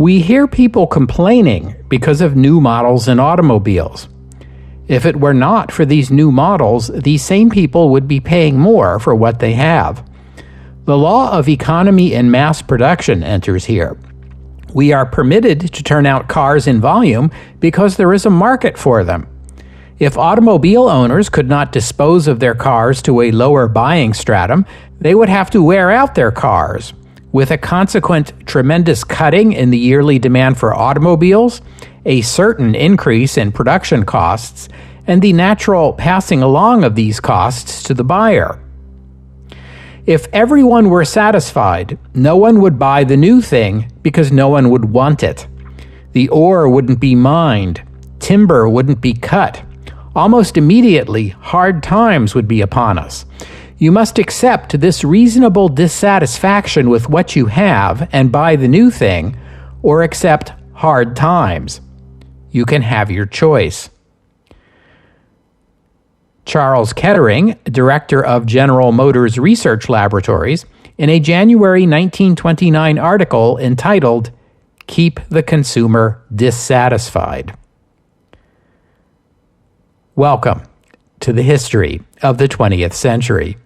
We hear people complaining because of new models in automobiles. If it were not for these new models, these same people would be paying more for what they have. The law of economy and mass production enters here. We are permitted to turn out cars in volume because there is a market for them. If automobile owners could not dispose of their cars to a lower buying stratum, they would have to wear out their cars, with a consequent tremendous cutting in the yearly demand for automobiles, a certain increase in production costs, and the natural passing along of these costs to the buyer. If everyone were satisfied, no one would buy the new thing because no one would want it. The ore wouldn't be mined, timber wouldn't be cut. Almost immediately, hard times would be upon us. You must accept this reasonable dissatisfaction with what you have and buy the new thing, or accept hard times. You can have your choice. Charles Kettering, director of General Motors Research Laboratories, in a January 1929 article entitled, "Keep the Consumer Dissatisfied." Welcome to the history of the 20th century.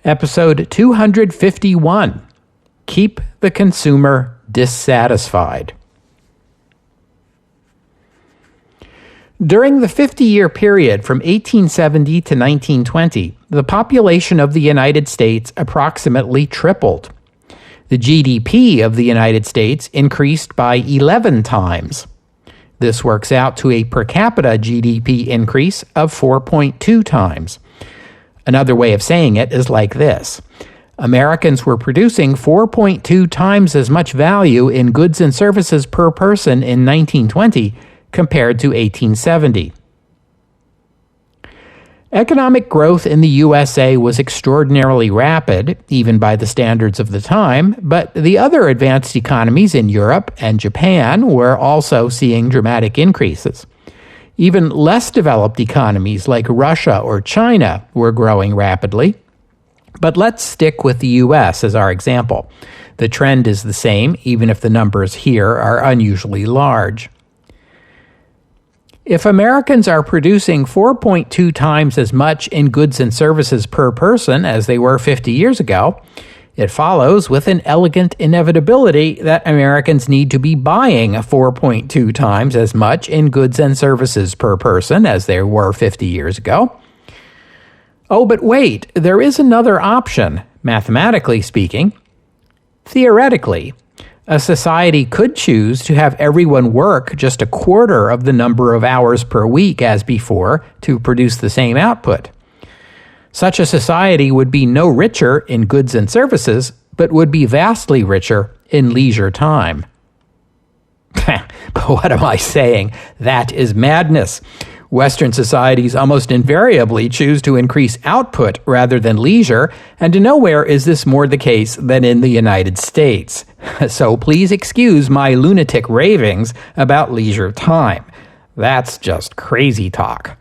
Episode 251, Keep the Consumer Dissatisfied. During the 50-year period from 1870 to 1920, the population of the United States approximately tripled. The GDP of the United States increased by 11 times. This works out to a per capita GDP increase of 4.2 times. Another way of saying it is like this. Americans were producing 4.2 times as much value in goods and services per person in 1920 compared to 1870. Economic growth in the USA was extraordinarily rapid, even by the standards of the time, but the other advanced economies in Europe and Japan were also seeing dramatic increases. Even less developed economies like Russia or China were growing rapidly. But let's stick with the U.S. as our example. The trend is the same, even if the numbers here are unusually large. If Americans are producing 4.2 times as much in goods and services per person as they were 50 years ago, it follows with an elegant inevitability that Americans need to be buying 4.2 times as much in goods and services per person as they were 50 years ago. Oh, but wait, there is another option, mathematically speaking. Theoretically, a society could choose to have everyone work just a quarter of the number of hours per week as before to produce the same output. Such a society would be no richer in goods and services, but would be vastly richer in leisure time. But what am I saying? That is madness. Western societies almost invariably choose to increase output rather than leisure, and nowhere is this more the case than in the United States. So please excuse my lunatic ravings about leisure time. That's just crazy talk.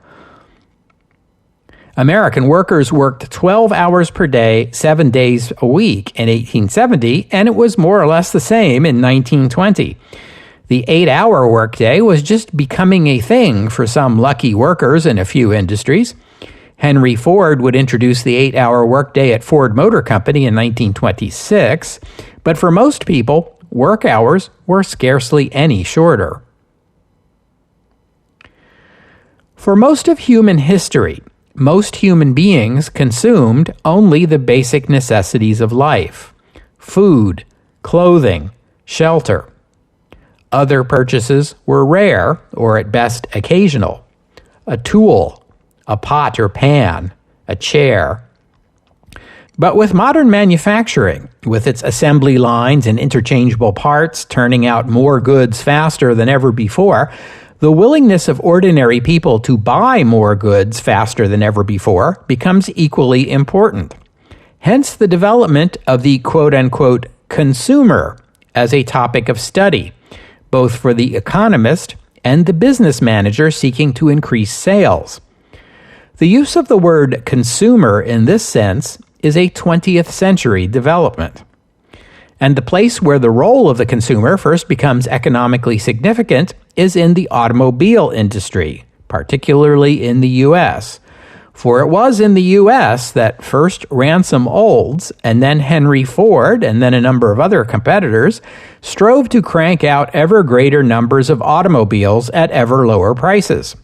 American workers worked 12 hours per day, 7 days a week in 1870, and it was more or less the same in 1920. The 8-hour workday was just becoming a thing for some lucky workers in a few industries. Henry Ford would introduce the 8-hour workday at Ford Motor Company in 1926, but for most people, work hours were scarcely any shorter. For most of human history, most human beings consumed only the basic necessities of life: food, clothing, shelter. Other purchases were rare, or at best occasional. A tool, a pot or pan, a chair. But with modern manufacturing, with its assembly lines and interchangeable parts turning out more goods faster than ever before, The willingness of ordinary people to buy more goods faster than ever before becomes equally important. Hence the development of the quote-unquote consumer as a topic of study, both for the economist and the business manager seeking to increase sales. The use of the word consumer in this sense is a 20th century development. And the place where the role of the consumer first becomes economically significant is in the automobile industry, particularly in the U.S., for it was in the U.S. that first Ransom Olds and then Henry Ford and then a number of other competitors strove to crank out ever greater numbers of automobiles at ever lower prices.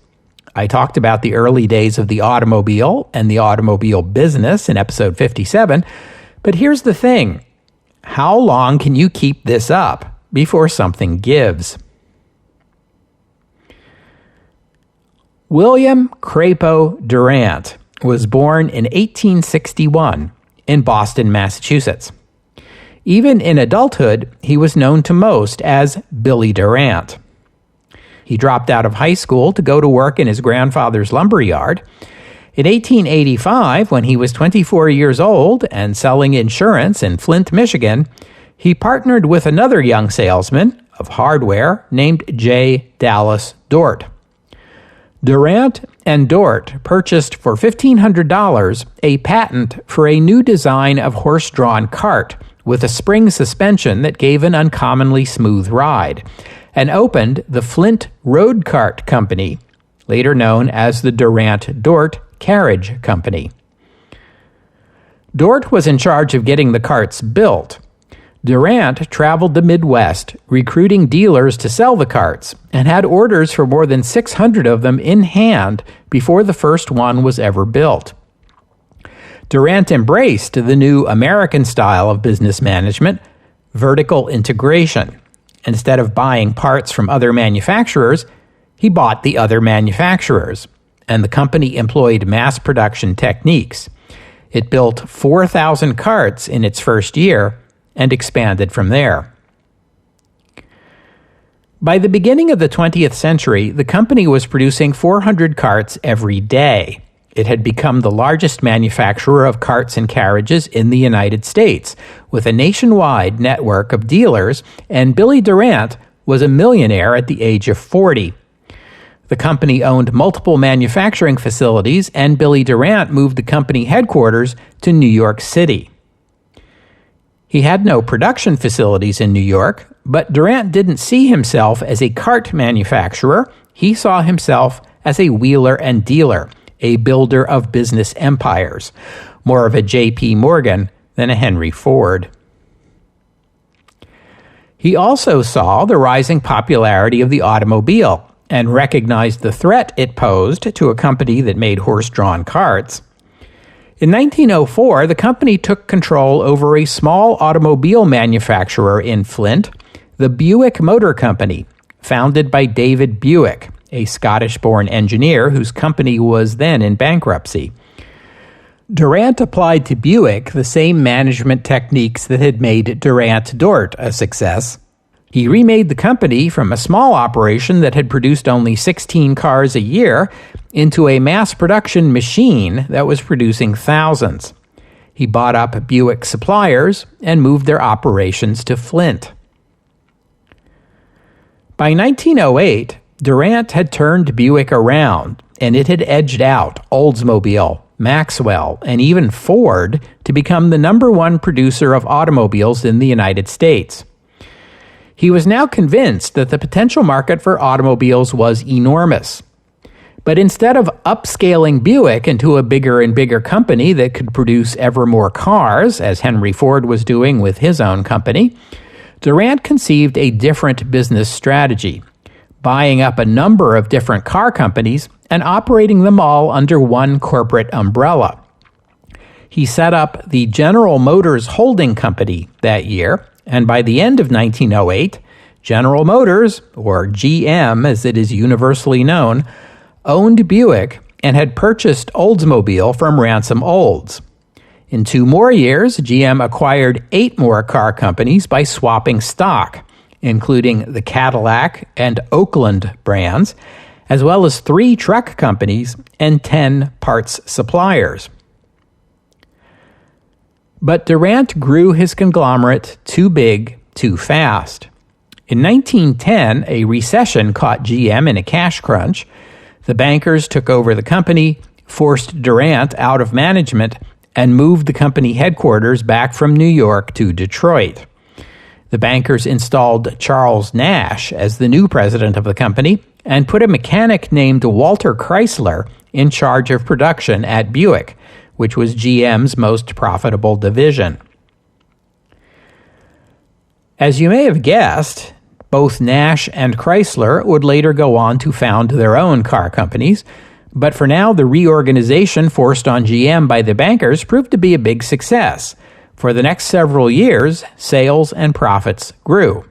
I talked about the early days of the automobile and the automobile business in episode 57, but here's the thing. How long can you keep this up before something gives? William Crapo Durant was born in 1861 in Boston, Massachusetts. Even in adulthood, he was known to most as Billy Durant. He dropped out of high school to go to work in his grandfather's lumber yard. In 1885, when he was 24 years old and selling insurance in Flint, Michigan, he partnered with another young salesman of hardware named J. Dallas Dort. Durant and Dort purchased for $1,500 a patent for a new design of horse-drawn cart with a spring suspension that gave an uncommonly smooth ride, and opened the Flint Road Cart Company, later known as the Durant-Dort Carriage Company. Dort was in charge of getting the carts built. Durant traveled the Midwest, recruiting dealers to sell the carts, and had orders for more than 600 of them in hand before the first one was ever built. Durant embraced the new American style of business management, vertical integration. Instead of buying parts from other manufacturers, he bought the other manufacturers, and the company employed mass production techniques. It built 4,000 carts in its first year and expanded from there. By the beginning of the 20th century, the company was producing 400 carts every day. It had become the largest manufacturer of carts and carriages in the United States, with a nationwide network of dealers, and Billy Durant was a millionaire at the age of 40. The company owned multiple manufacturing facilities, and Billy Durant moved the company headquarters to New York City. He had no production facilities in New York, but Durant didn't see himself as a cart manufacturer. He saw himself as a wheeler and dealer, a builder of business empires, more of a J.P. Morgan than a Henry Ford. He also saw the rising popularity of the automobile and recognized the threat it posed to a company that made horse-drawn carts. In 1904, the company took control over a small automobile manufacturer in Flint, the Buick Motor Company, founded by David Buick, a Scottish-born engineer whose company was then in bankruptcy. Durant applied to Buick the same management techniques that had made Durant-Dort a success. He remade the company from a small operation that had produced only 16 cars a year into a mass production machine that was producing thousands. He bought up Buick suppliers and moved their operations to Flint. By 1908, Durant had turned Buick around, and it had edged out Oldsmobile, Maxwell, and even Ford to become the number one producer of automobiles in the United States. He was now convinced that the potential market for automobiles was enormous. But instead of upscaling Buick into a bigger and bigger company that could produce ever more cars, as Henry Ford was doing with his own company, Durant conceived a different business strategy, buying up a number of different car companies and operating them all under one corporate umbrella. He set up the General Motors Holding Company that year, and by the end of 1908, General Motors, or GM as it is universally known, owned Buick and had purchased Oldsmobile from Ransom Olds. In 2 more years, GM acquired 8 more car companies by swapping stock, including the Cadillac and Oakland brands, as well as 3 truck companies and 10 parts suppliers. But Durant grew his conglomerate too big, too fast. In 1910, a recession caught GM in a cash crunch. The bankers took over the company, forced Durant out of management, and moved the company headquarters back from New York to Detroit. The bankers installed Charles Nash as the new president of the company and put a mechanic named Walter Chrysler in charge of production at Buick, which was GM's most profitable division. As you may have guessed, both Nash and Chrysler would later go on to found their own car companies, but for now the reorganization forced on GM by the bankers proved to be a big success. For the next several years, sales and profits grew.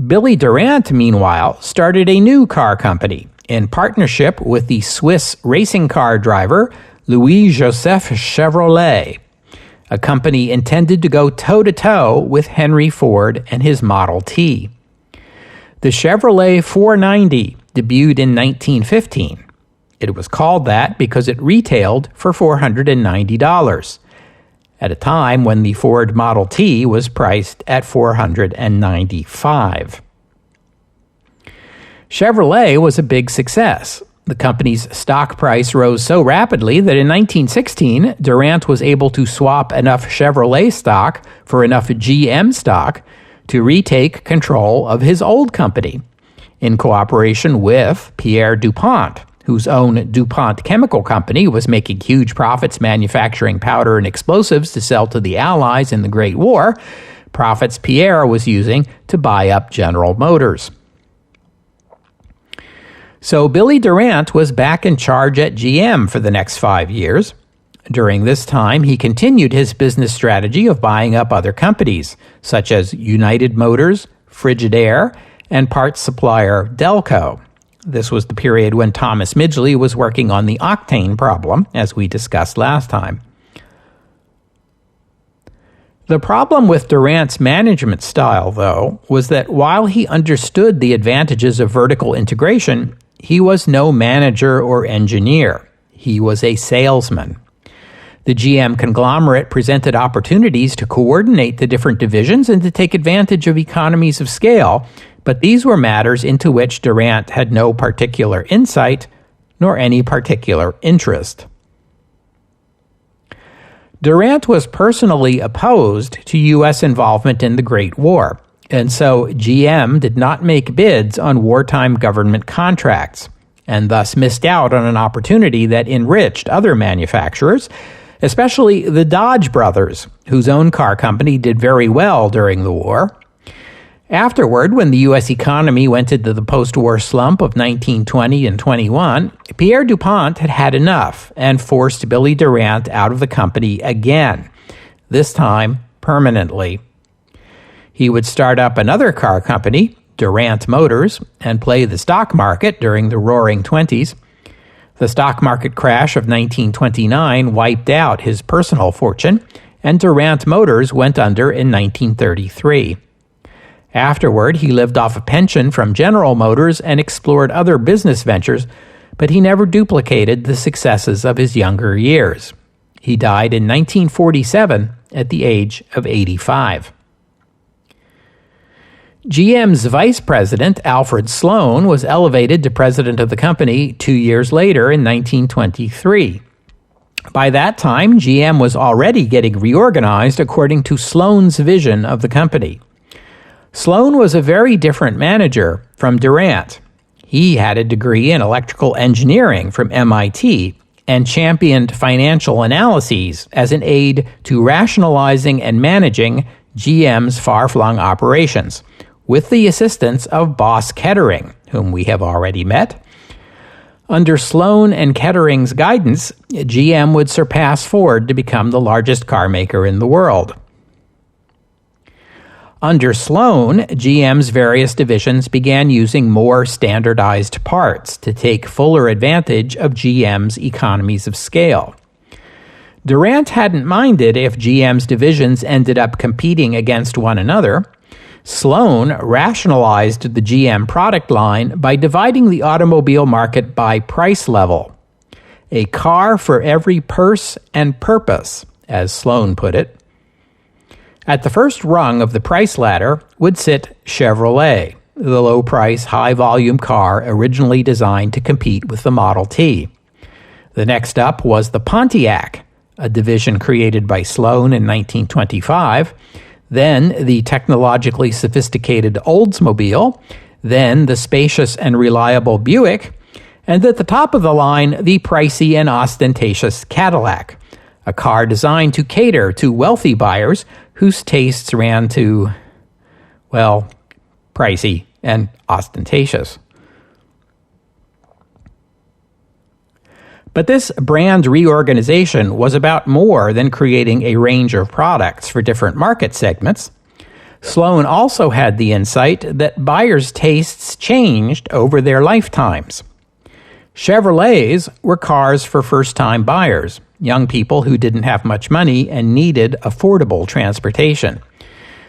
Billy Durant, meanwhile, started a new car company in partnership with the Swiss racing car driver Louis-Joseph Chevrolet, a company intended to go toe-to-toe with Henry Ford and his Model T. The Chevrolet 490 debuted in 1915. It was called that because it retailed for $490, at a time when the Ford Model T was priced at $495. Chevrolet was a big success. The company's stock price rose so rapidly that in 1916, Durant was able to swap enough Chevrolet stock for enough GM stock to retake control of his old company, in cooperation with Pierre DuPont, whose own DuPont Chemical Company was making huge profits manufacturing powder and explosives to sell to the Allies in the Great War, profits Pierre was using to buy up General Motors. So Billy Durant was back in charge at GM for the next 5 years. During this time, he continued his business strategy of buying up other companies, such as United Motors, Frigidaire, and parts supplier Delco. This was the period when Thomas Midgley was working on the octane problem, as we discussed last time. The problem with Durant's management style, though, was that while he understood the advantages of vertical integration, he was no manager or engineer. He was a salesman. The GM conglomerate presented opportunities to coordinate the different divisions and to take advantage of economies of scale, but these were matters into which Durant had no particular insight nor any particular interest. Durant was personally opposed to U.S. involvement in the Great War, and so GM did not make bids on wartime government contracts, and thus missed out on an opportunity that enriched other manufacturers, especially the Dodge brothers, whose own car company did very well during the war. Afterward, when the U.S. economy went into the post-war slump of 1920 and 21, Pierre DuPont had had enough and forced Billy Durant out of the company again, this time permanently. He would start up another car company, Durant Motors, and play the stock market during the Roaring Twenties. The stock market crash of 1929 wiped out his personal fortune, and Durant Motors went under in 1933. Afterward, he lived off a pension from General Motors and explored other business ventures, but he never duplicated the successes of his younger years. He died in 1947 at the age of 85. GM's vice president, Alfred Sloan, was elevated to president of the company 2 years later in 1923. By that time, GM was already getting reorganized according to Sloan's vision of the company. Sloan was a very different manager from Durant. He had a degree in electrical engineering from MIT and championed financial analyses as an aid to rationalizing and managing GM's far-flung operations, with the assistance of Boss Kettering, whom we have already met. Under Sloan and Kettering's guidance, GM would surpass Ford to become the largest car maker in the world. Under Sloan, GM's various divisions began using more standardized parts to take fuller advantage of GM's economies of scale. Durant hadn't minded if GM's divisions ended up competing against one another, Sloan rationalized the GM product line by dividing the automobile market by price level. A car for every purse and purpose, as Sloan put it. At the first rung of the price ladder would sit Chevrolet, the low-price, high-volume car originally designed to compete with the Model T. The next up was the Pontiac, a division created by Sloan in 1925, then the technologically sophisticated Oldsmobile, then the spacious and reliable Buick, and at the top of the line, the pricey and ostentatious Cadillac, a car designed to cater to wealthy buyers whose tastes ran to, well, pricey and ostentatious. But this brand reorganization was about more than creating a range of products for different market segments. Sloan also had the insight that buyers' tastes changed over their lifetimes. Chevrolets were cars for first-time buyers, young people who didn't have much money and needed affordable transportation.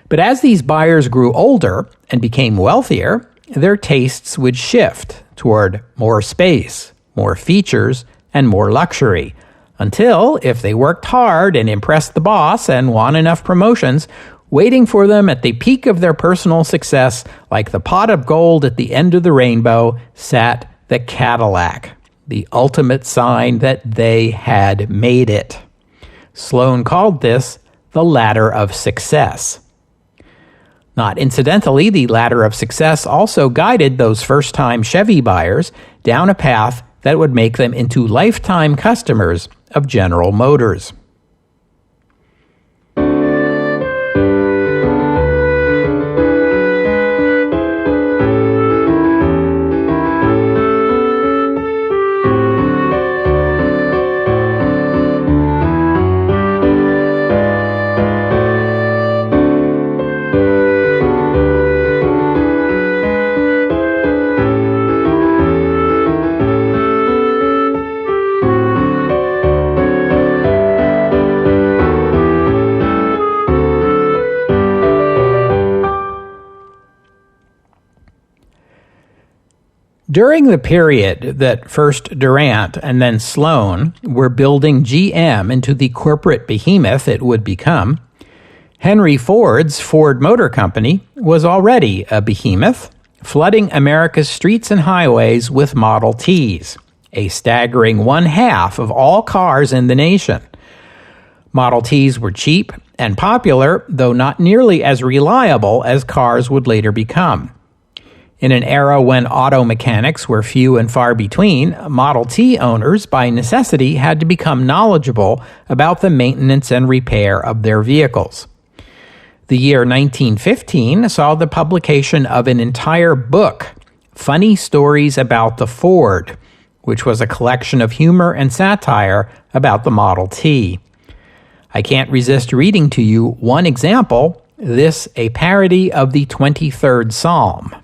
But as these buyers grew older and became wealthier, their tastes would shift toward more space, more features, and more luxury, until, if they worked hard and impressed the boss and won enough promotions, waiting for them at the peak of their personal success, like the pot of gold at the end of the rainbow, sat the Cadillac, the ultimate sign that they had made it. Sloan called this the ladder of success. Not incidentally, the ladder of success also guided those first-time Chevy buyers down a path that would make them into lifetime customers of General Motors. During the period that first Durant and then Sloan were building GM into the corporate behemoth it would become, Henry Ford's Ford Motor Company was already a behemoth, flooding America's streets and highways with Model Ts, a staggering 1/2 of all cars in the nation. Model Ts were cheap and popular, though not nearly as reliable as cars would later become. In an era when auto mechanics were few and far between, Model T owners, by necessity, had to become knowledgeable about the maintenance and repair of their vehicles. The year 1915 saw the publication of an entire book, Funny Stories About the Ford, which was a collection of humor and satire about the Model T. I can't resist reading to you one example, this a parody of the 23rd Psalm.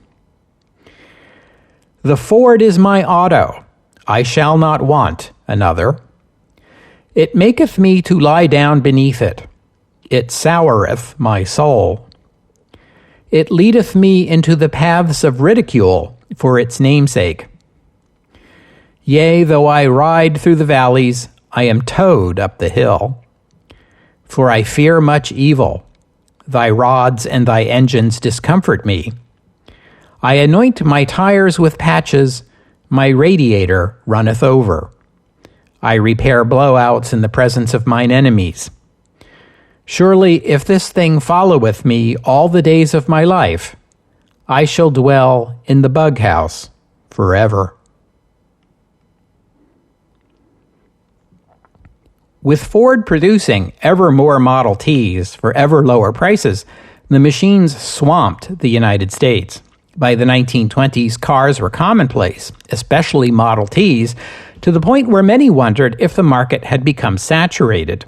The Ford is my auto, I shall not want another. It maketh me to lie down beneath it. It soureth my soul. It leadeth me into the paths of ridicule for its namesake. Yea, though I ride through the valleys, I am towed up the hill. For I fear much evil. Thy rods and thy engines discomfort me. I anoint my tires with patches, my radiator runneth over. I repair blowouts in the presence of mine enemies. Surely, if this thing followeth me all the days of my life, I shall dwell in the bug house forever. With Ford producing ever more Model Ts for ever lower prices, the machines swamped the United States. By the 1920s, cars were commonplace, especially Model Ts, to the point where many wondered if the market had become saturated.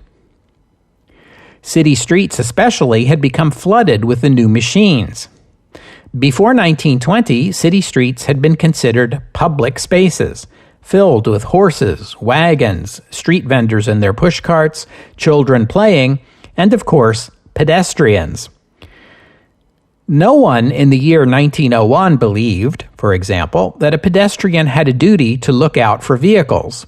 City streets especially had become flooded with the new machines. Before 1920, city streets had been considered public spaces, filled with horses, wagons, street vendors and their pushcarts, children playing, and of course, pedestrians. No one in the year 1901 believed, for example, that a pedestrian had a duty to look out for vehicles.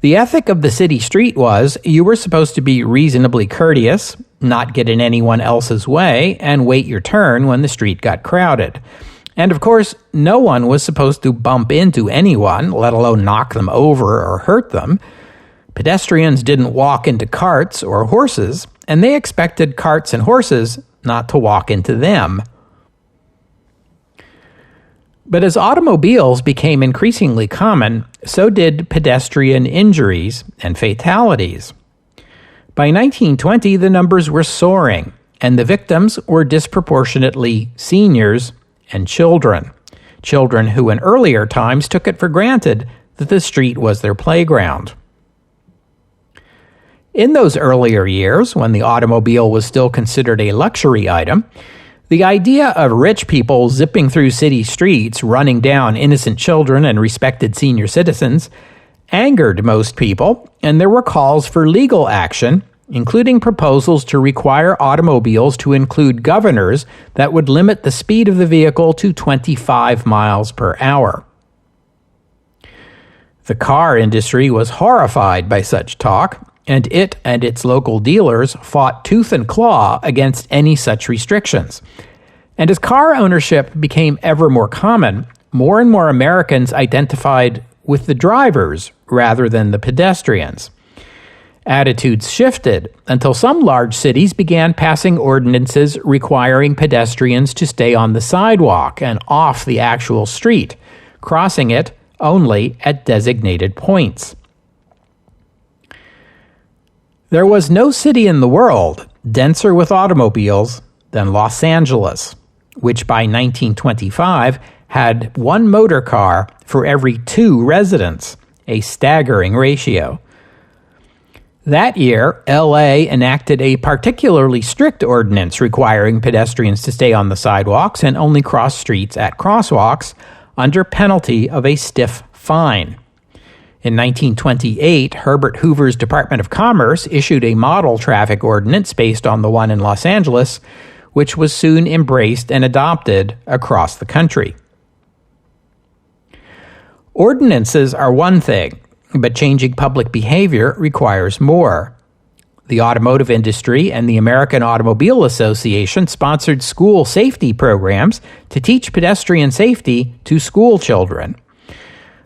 The ethic of the city street was you were supposed to be reasonably courteous, not get in anyone else's way, and wait your turn when the street got crowded. And of course, no one was supposed to bump into anyone, let alone knock them over or hurt them. Pedestrians didn't walk into carts or horses, and they expected carts and horses not to walk into them. But as automobiles became increasingly common, so did pedestrian injuries and fatalities. By 1920, the numbers were soaring, and the victims were disproportionately seniors and children who in earlier times took it for granted that the street was their playground. In those earlier years, when the automobile was still considered a luxury item, the idea of rich people zipping through city streets, running down innocent children and respected senior citizens, angered most people, and there were calls for legal action, including proposals to require automobiles to include governors that would limit the speed of the vehicle to 25 miles per hour. The car industry was horrified by such talk, and it and its local dealers fought tooth and claw against any such restrictions. And as car ownership became ever more common, more and more Americans identified with the drivers rather than the pedestrians. Attitudes shifted until some large cities began passing ordinances requiring pedestrians to stay on the sidewalk and off the actual street, crossing it only at designated points. There was no city in the world denser with automobiles than Los Angeles, which by 1925 had one motor car for every 2 residents, a staggering ratio. That year, LA enacted a particularly strict ordinance requiring pedestrians to stay on the sidewalks and only cross streets at crosswalks under penalty of a stiff fine. In 1928, Herbert Hoover's Department of Commerce issued a model traffic ordinance based on the one in Los Angeles, which was soon embraced and adopted across the country. Ordinances are one thing, but changing public behavior requires more. The automotive industry and the American Automobile Association sponsored school safety programs to teach pedestrian safety to school children.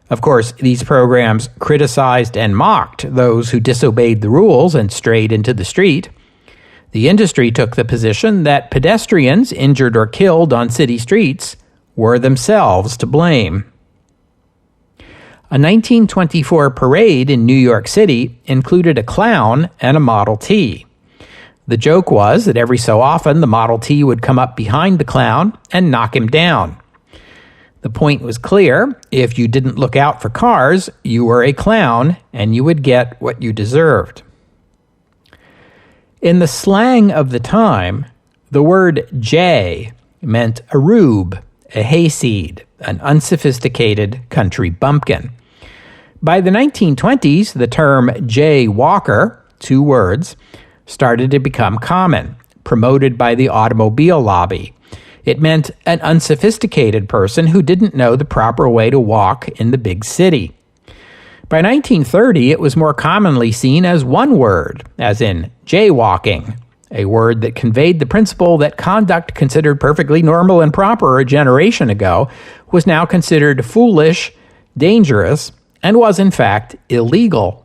Of course, these programs criticized and mocked those who disobeyed the rules and strayed into the street. The industry took the position that pedestrians injured or killed on city streets were themselves to blame. A 1924 parade in New York City included a clown and a Model T. The joke was that every so often the Model T would come up behind the clown and knock him down. The point was clear: if you didn't look out for cars, you were a clown and you would get what you deserved. In the slang of the time, the word jay meant a rube, a hayseed, an unsophisticated country bumpkin. By the 1920s, the term jaywalker, 2 words, started to become common, promoted by the automobile lobby. It meant an unsophisticated person who didn't know the proper way to walk in the big city. By 1930, it was more commonly seen as one word, as in jaywalking, a word that conveyed the principle that conduct considered perfectly normal and proper a generation ago was now considered foolish, dangerous, and was in fact illegal.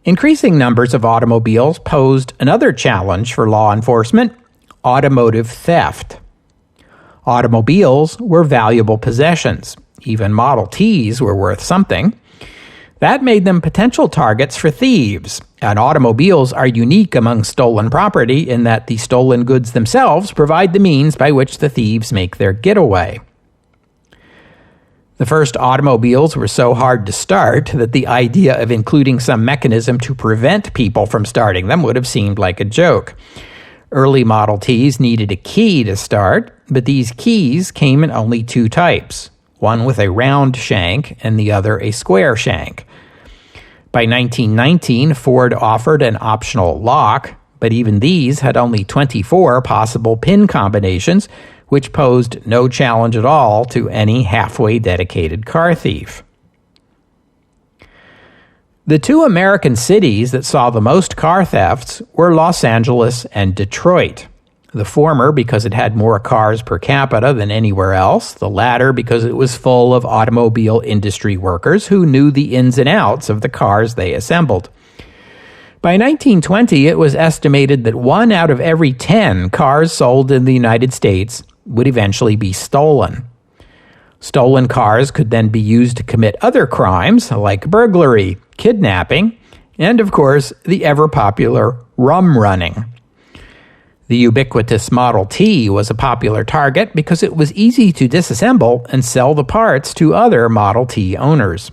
Increasing numbers of automobiles posed another challenge for law enforcement: automotive theft. Automobiles were valuable possessions. Even Model Ts were worth something. That made them potential targets for thieves, and automobiles are unique among stolen property in that the stolen goods themselves provide the means by which the thieves make their getaway. The first automobiles were so hard to start that the idea of including some mechanism to prevent people from starting them would have seemed like a joke. Early Model Ts needed a key to start, but these keys came in only 2 types, one with a round shank and the other a square shank. By 1919, Ford offered an optional lock, but even these had only 24 possible pin combinations, which posed no challenge at all to any halfway dedicated car thief. The two American cities that saw the most car thefts were Los Angeles and Detroit. The former because it had more cars per capita than anywhere else, the latter because it was full of automobile industry workers who knew the ins and outs of the cars they assembled. By 1920, it was estimated that 1 out of every 10 cars sold in the United States would eventually be stolen. Stolen cars could then be used to commit other crimes like burglary, kidnapping, and of course, the ever-popular rum running. The ubiquitous Model T was a popular target because it was easy to disassemble and sell the parts to other Model T owners.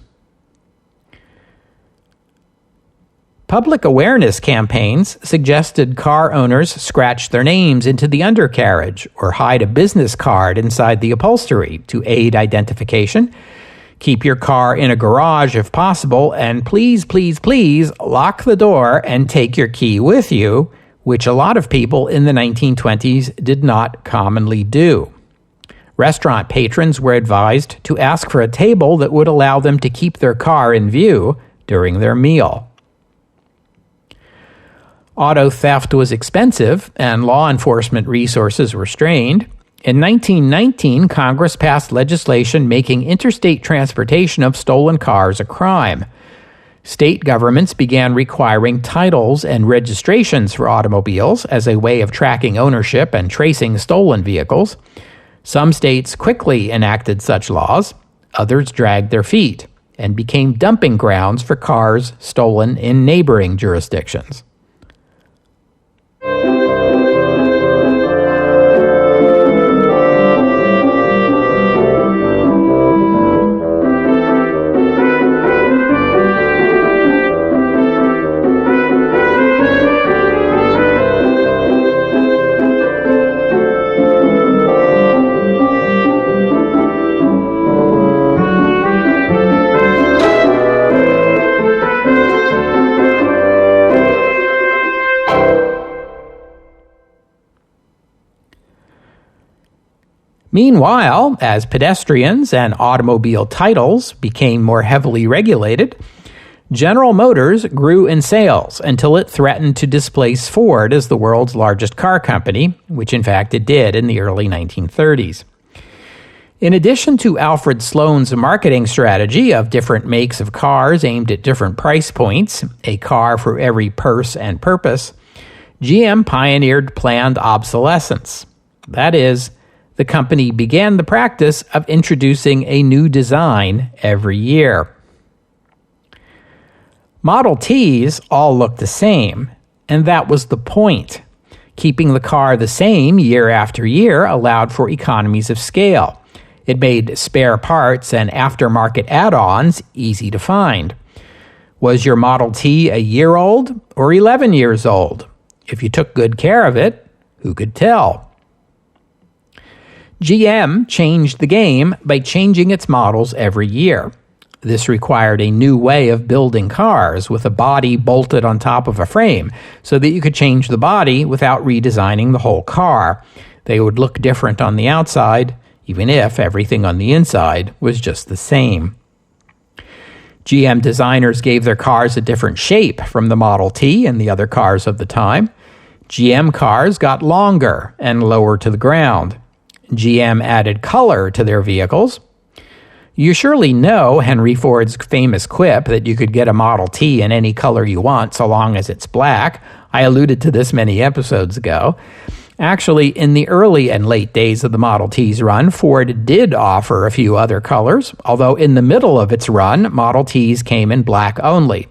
Public awareness campaigns suggested car owners scratch their names into the undercarriage or hide a business card inside the upholstery to aid identification. Keep your car in a garage if possible, and please, please, please lock the door and take your key with you, which a lot of people in the 1920s did not commonly do. Restaurant patrons were advised to ask for a table that would allow them to keep their car in view during their meal. Auto theft was expensive, and law enforcement resources were strained. In 1919, Congress passed legislation making interstate transportation of stolen cars a crime. State governments began requiring titles and registrations for automobiles as a way of tracking ownership and tracing stolen vehicles. Some states quickly enacted such laws. Others dragged their feet and became dumping grounds for cars stolen in neighboring jurisdictions. Meanwhile, as pedestrians and automobile titles became more heavily regulated, General Motors grew in sales until it threatened to displace Ford as the world's largest car company, which in fact it did in the early 1930s. In addition to Alfred Sloan's marketing strategy of different makes of cars aimed at different price points, a car for every purse and purpose, GM pioneered planned obsolescence. That is, the company began the practice of introducing a new design every year. Model Ts all looked the same, and that was the point. Keeping the car the same year after year allowed for economies of scale. It made spare parts and aftermarket add-ons easy to find. Was your Model T a year old or 11 years old? If you took good care of it, who could tell? GM changed the game by changing its models every year. This required a new way of building cars with a body bolted on top of a frame so that you could change the body without redesigning the whole car. They would look different on the outside, even if everything on the inside was just the same. GM designers gave their cars a different shape from the Model T and the other cars of the time. GM cars got longer and lower to the ground. GM added color to their vehicles. You surely know Henry Ford's famous quip that you could get a Model T in any color you want so long as it's black. I alluded to this many episodes ago. Actually, in the early and late days of the Model T's run, Ford did offer a few other colors, although in the middle of its run, Model T's came in black only.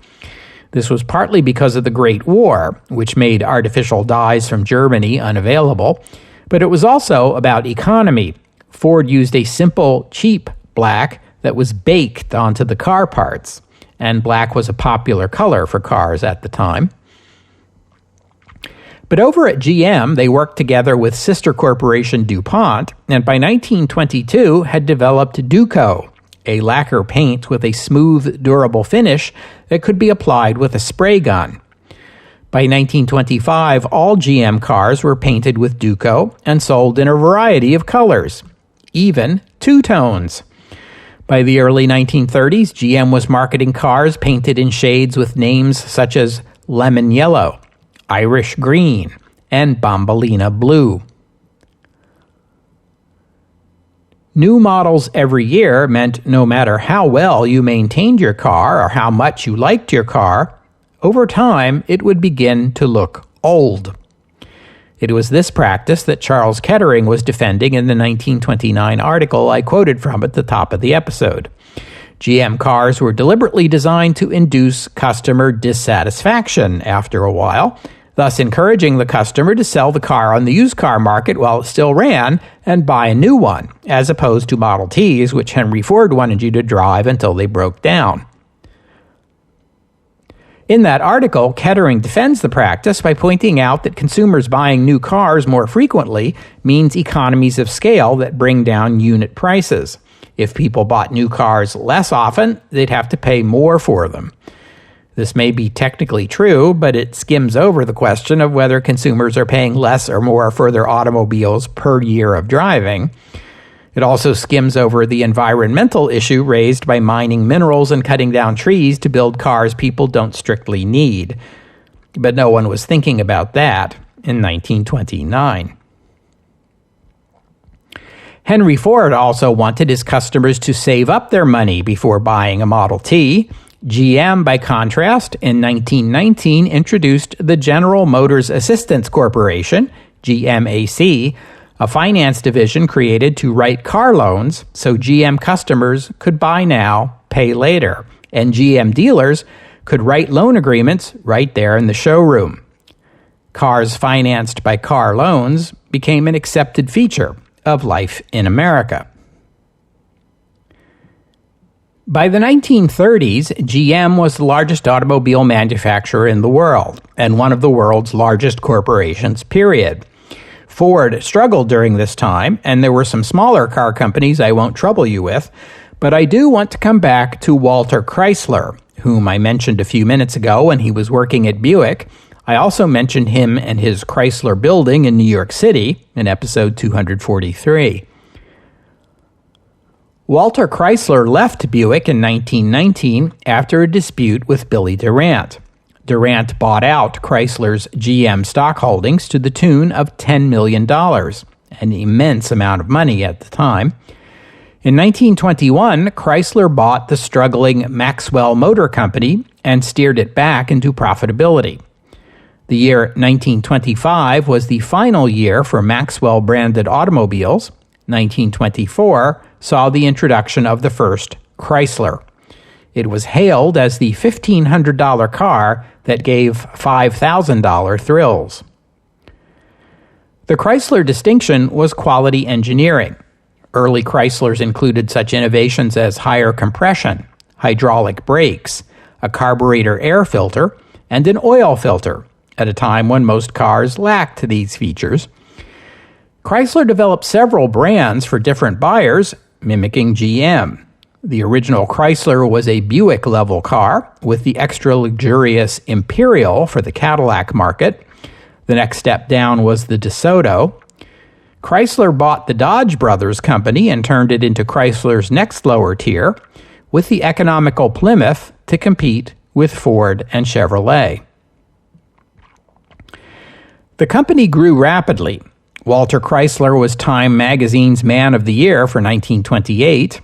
This was partly because of the Great War, which made artificial dyes from Germany unavailable, but it was also about economy. Ford used a simple, cheap black that was baked onto the car parts, and black was a popular color for cars at the time. But over at GM, they worked together with sister corporation DuPont, and by 1922 had developed Duco, a lacquer paint with a smooth, durable finish that could be applied with a spray gun. By 1925, all GM cars were painted with Duco and sold in a variety of colors, even two-tones. By the early 1930s, GM was marketing cars painted in shades with names such as lemon yellow, Irish green, and Bombolina blue. New models every year meant no matter how well you maintained your car or how much you liked your car, over time it would begin to look old. It was this practice that Charles Kettering was defending in the 1929 article I quoted from at the top of the episode. GM cars were deliberately designed to induce customer dissatisfaction after a while, thus encouraging the customer to sell the car on the used car market while it still ran and buy a new one, as opposed to Model Ts, which Henry Ford wanted you to drive until they broke down. In that article, Kettering defends the practice by pointing out that consumers buying new cars more frequently means economies of scale that bring down unit prices. If people bought new cars less often, they'd have to pay more for them. This may be technically true, but it skims over the question of whether consumers are paying less or more for their automobiles per year of driving. It also skims over the environmental issue raised by mining minerals and cutting down trees to build cars people don't strictly need. But no one was thinking about that in 1929. Henry Ford also wanted his customers to save up their money before buying a Model T. GM, by contrast, in 1919 introduced the General Motors Assistance Corporation, GMAC, a finance division created to write car loans so GM customers could buy now, pay later, and GM dealers could write loan agreements right there in the showroom. Cars financed by car loans became an accepted feature of life in America. By the 1930s, GM was the largest automobile manufacturer in the world, and one of the world's largest corporations, period. Ford struggled during this time, and there were some smaller car companies I won't trouble you with, but I do want to come back to Walter Chrysler, whom I mentioned a few minutes ago when he was working at Buick. I also mentioned him and his Chrysler building in New York City in episode 243. Walter Chrysler left Buick in 1919 after a dispute with Billy Durant. Durant bought out Chrysler's GM stock holdings to the tune of $10 million, an immense amount of money at the time. In 1921, Chrysler bought the struggling Maxwell Motor Company and steered it back into profitability. The year 1925 was the final year for Maxwell-branded automobiles. 1924 saw the introduction of the first Chrysler. It was hailed as the $1,500 car that gave $5,000 thrills. The Chrysler distinction was quality engineering. Early Chryslers included such innovations as higher compression, hydraulic brakes, a carburetor air filter, and an oil filter, at a time when most cars lacked these features. Chrysler developed several brands for different buyers, mimicking GM. The original Chrysler was a Buick-level car, with the extra luxurious Imperial for the Cadillac market. The next step down was the DeSoto. Chrysler bought the Dodge Brothers Company and turned it into Chrysler's next lower tier, with the economical Plymouth to compete with Ford and Chevrolet. The company grew rapidly. Walter Chrysler was Time magazine's Man of the Year for 1928.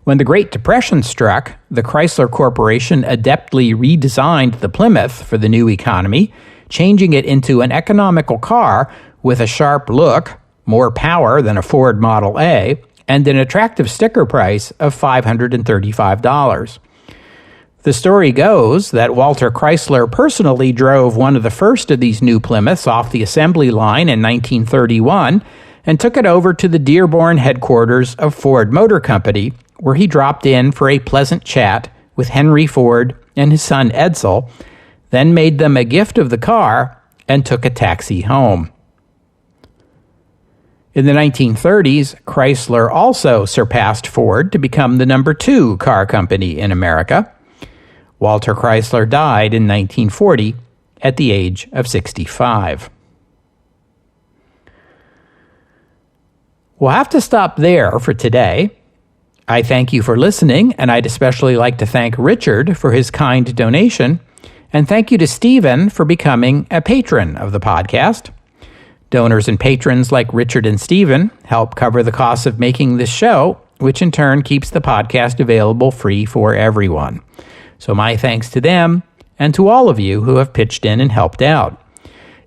When the Great Depression struck, the Chrysler Corporation adeptly redesigned the Plymouth for the new economy, changing it into an economical car with a sharp look, more power than a Ford Model A, and an attractive sticker price of $535. The story goes that Walter Chrysler personally drove one of the first of these new Plymouths off the assembly line in 1931 and took it over to the Dearborn headquarters of Ford Motor Company, where he dropped in for a pleasant chat with Henry Ford and his son Edsel, then made them a gift of the car and took a taxi home. In the 1930s, Chrysler also surpassed Ford to become the number 2 car company in America. Walter Chrysler died in 1940 at the age of 65. We'll have to stop there for today. I thank you for listening, and I'd especially like to thank Richard for his kind donation, and thank you to Stephen for becoming a patron of the podcast. Donors and patrons like Richard and Stephen help cover the costs of making this show, which in turn keeps the podcast available free for everyone. So my thanks to them and to all of you who have pitched in and helped out.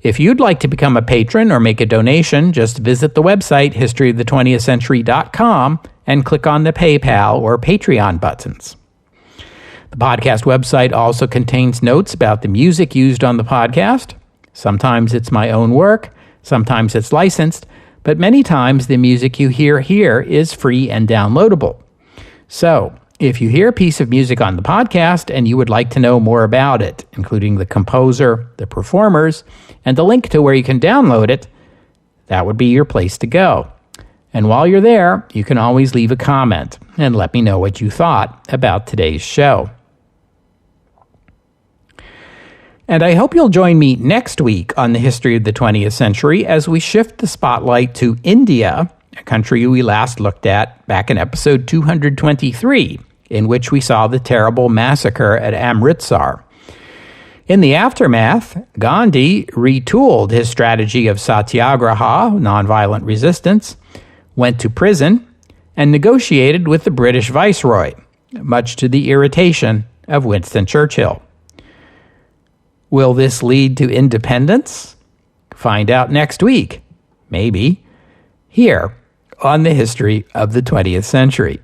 If you'd like to become a patron or make a donation, just visit the website historyofthe20thcentury.com and click on the PayPal or Patreon buttons. The podcast website also contains notes about the music used on the podcast. Sometimes it's my own work, sometimes it's licensed, but many times the music you hear here is free and downloadable. So, if you hear a piece of music on the podcast and you would like to know more about it, including the composer, the performers, and the link to where you can download it, that would be your place to go. And while you're there, you can always leave a comment and let me know what you thought about today's show. And I hope you'll join me next week on the history of the 20th century as we shift the spotlight to India, a country we last looked at back in episode 223, in which we saw the terrible massacre at Amritsar. In the aftermath, Gandhi retooled his strategy of satyagraha, nonviolent resistance, went to prison, and negotiated with the British Viceroy, much to the irritation of Winston Churchill. Will this lead to independence? Find out next week, maybe, here on the history of the 20th century.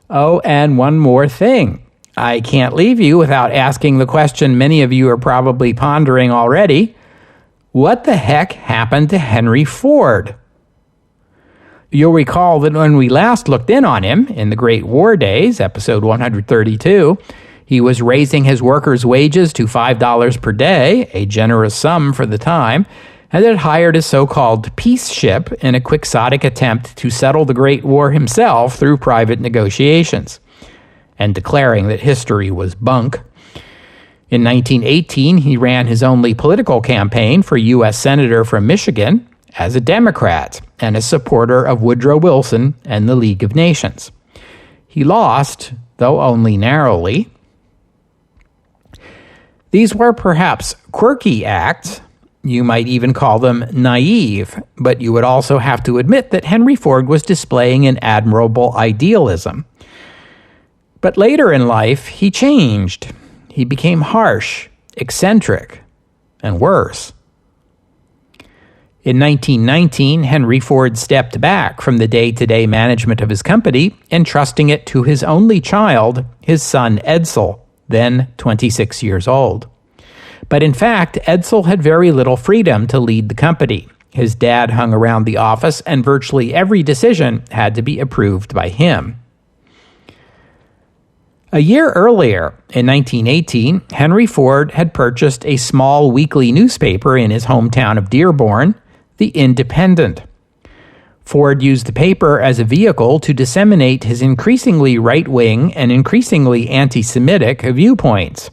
Oh, and one more thing. I can't leave you without asking the question many of you are probably pondering already. What the heck happened to Henry Ford? You'll recall that when we last looked in on him in the Great War days, episode 132, he was raising his workers' wages to $5 per day, a generous sum for the time, and had hired a so-called peace ship in a quixotic attempt to settle the Great War himself through private negotiations, and declaring that history was bunk. In 1918, he ran his only political campaign for U.S. Senator from Michigan as a Democrat and a supporter of Woodrow Wilson and the League of Nations. He lost, though only narrowly. These were perhaps quirky acts. You might even call them naive, but you would also have to admit that Henry Ford was displaying an admirable idealism. But later in life, he changed. He became harsh, eccentric, and worse. In 1919, Henry Ford stepped back from the day-to-day management of his company, entrusting it to his only child, his son Edsel, then 26 years old. But in fact, Edsel had very little freedom to lead the company. His dad hung around the office, and virtually every decision had to be approved by him. A year earlier, in 1918, Henry Ford had purchased a small weekly newspaper in his hometown of Dearborn, The Independent. Ford used the paper as a vehicle to disseminate his increasingly right-wing and increasingly anti-Semitic viewpoints.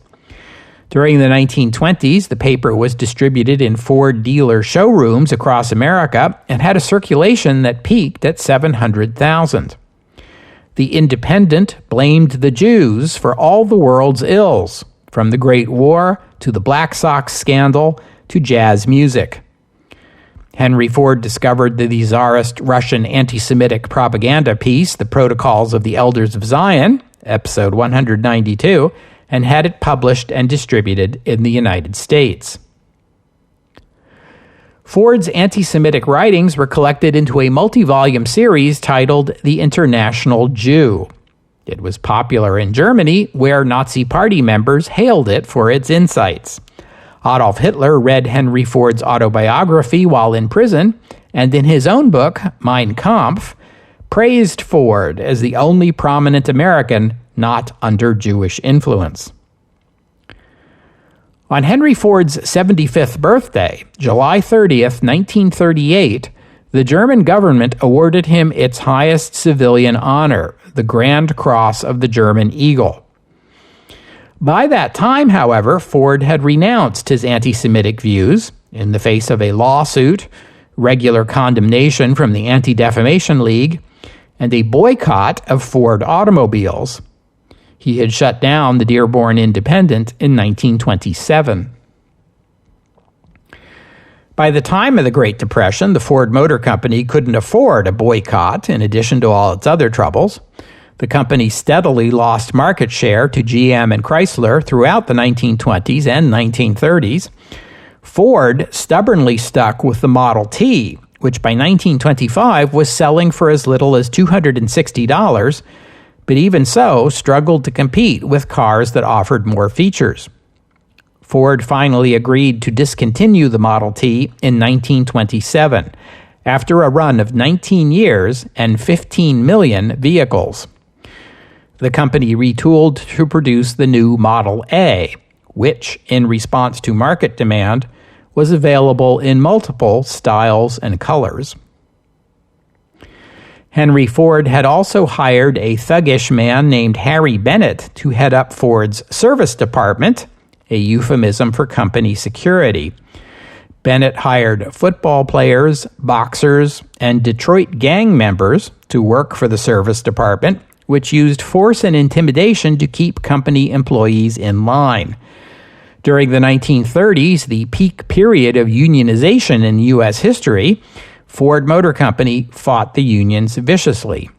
During the 1920s, the paper was distributed in Ford dealer showrooms across America and had a circulation that peaked at 700,000. The Independent blamed the Jews for all the world's ills, from the Great War to the Black Sox scandal to jazz music. Henry Ford discovered the Tsarist Russian anti-Semitic propaganda piece, The Protocols of the Elders of Zion, episode 192, and had it published and distributed in the United States. Ford's anti-Semitic writings were collected into a multi-volume series titled The International Jew. It was popular in Germany, where Nazi Party members hailed it for its insights. Adolf Hitler read Henry Ford's autobiography while in prison, and in his own book, Mein Kampf, praised Ford as the only prominent American not under Jewish influence. On Henry Ford's 75th birthday, July 30th, 1938, the German government awarded him its highest civilian honor, the Grand Cross of the German Eagle. By that time, however, Ford had renounced his anti-Semitic views in the face of a lawsuit, regular condemnation from the Anti-Defamation League, and a boycott of Ford automobiles. He had shut down the Dearborn Independent in 1927. By the time of the Great Depression, the Ford Motor Company couldn't afford a boycott in addition to all its other troubles. The company steadily lost market share to GM and Chrysler throughout the 1920s and 1930s. Ford stubbornly stuck with the Model T, which by 1925 was selling for as little as $260, but even so struggled to compete with cars that offered more features. Ford finally agreed to discontinue the Model T in 1927, after a run of 19 years and 15 million vehicles. The company retooled to produce the new Model A, which, in response to market demand, was available in multiple styles and colors. Henry Ford had also hired a thuggish man named Harry Bennett to head up Ford's service department, a euphemism for company security. Bennett hired football players, boxers, and Detroit gang members to work for the service department, which used force and intimidation to keep company employees in line. During the 1930s, the peak period of unionization in U.S. history, Ford Motor Company fought the unions viciously.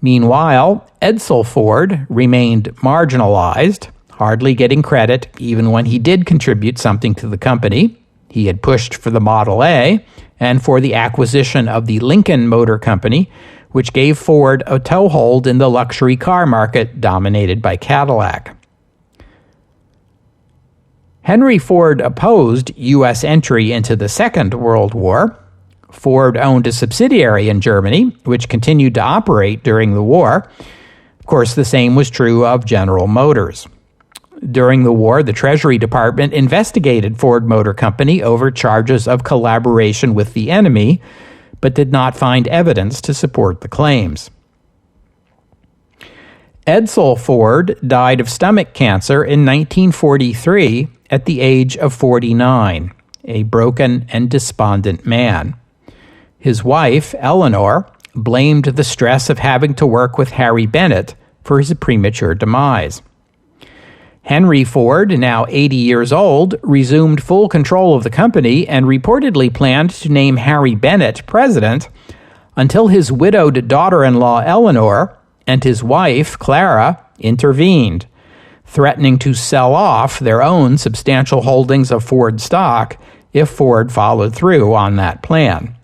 Meanwhile, Edsel Ford remained marginalized, hardly getting credit even when he did contribute something to the company. He had pushed for the Model A and for the acquisition of the Lincoln Motor Company, which gave Ford a toehold in the luxury car market dominated by Cadillac. Henry Ford opposed U.S. entry into the Second World War. Ford owned a subsidiary in Germany, which continued to operate during the war. Of course, the same was true of General Motors. During the war, the Treasury Department investigated Ford Motor Company over charges of collaboration with the enemy, but did not find evidence to support the claims. Edsel Ford died of stomach cancer in 1943 at the age of 49, a broken and despondent man. His wife, Eleanor, blamed the stress of having to work with Harry Bennett for his premature demise. Henry Ford, now 80 years old, resumed full control of the company and reportedly planned to name Harry Bennett president until his widowed daughter-in-law Eleanor and his wife, Clara, intervened, threatening to sell off their own substantial holdings of Ford stock if Ford followed through on that plan.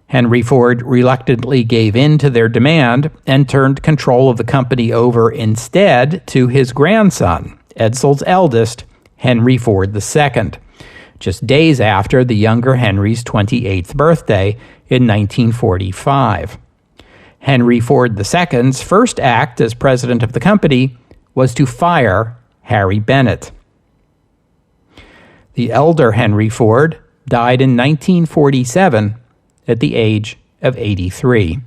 Henry Ford reluctantly gave in to their demand and turned control of the company over instead to his grandson, Edsel's eldest, Henry Ford II, just days after the younger Henry's 28th birthday in 1945. Henry Ford II's first act as president of the company was to fire Harry Bennett. The elder Henry Ford died in 1947 at the age of 83.